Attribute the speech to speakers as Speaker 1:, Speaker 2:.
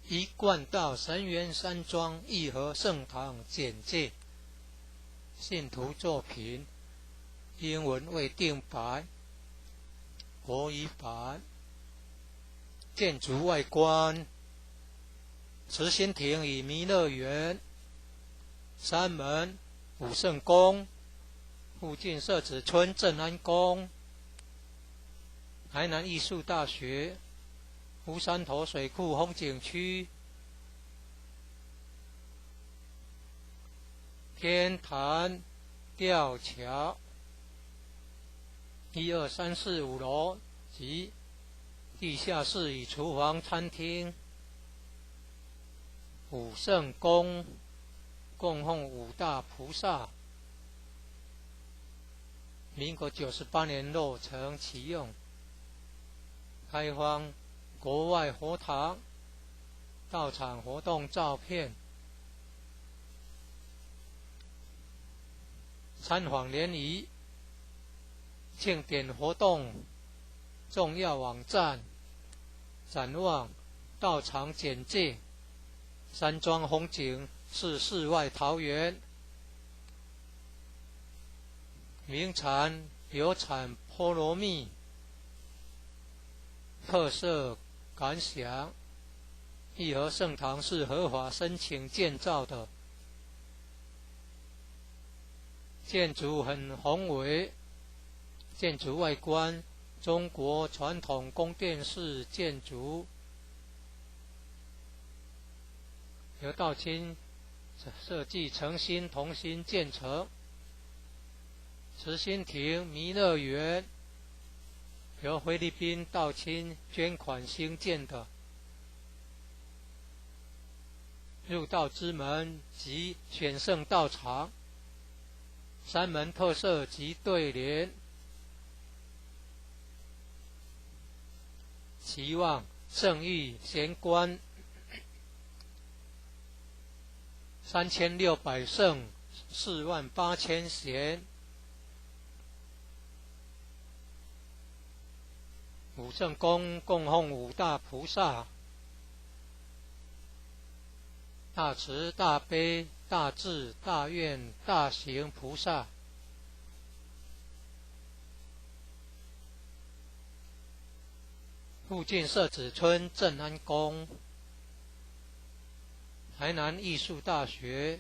Speaker 1: 一贯道神源山庄义和圣堂简介，信徒作品，英文未定版，国语版。建筑外观：慈心亭与弥勒园，山门武圣宫，附近社子村正安宫，台南艺术大学，湖山头水库风景区，天坛吊桥，1、2、3、4、5楼及地下室与厨房、餐厅。武圣宫供奉5大菩萨，民国98年落成启用，开放国外佛堂到场活动照片。参访联谊庆典活动重要网站，展望到场简介。山庄风景是世外桃源，名产有产菠萝蜜，特色感想：义和圣堂是合法申请建造的，建筑很宏伟，建筑外观中国传统宫殿式建筑，由道清设计诚心同心建成。慈心亭弥勒园由菲律宾道清捐款兴建的，入道之门及选圣道场，山门特色及对联，期望圣誉贤官3600圣48000贤。武圣宫供奉5大菩萨，大慈大悲大智大愿大行菩萨。附近社子村正安宫，台南艺术大学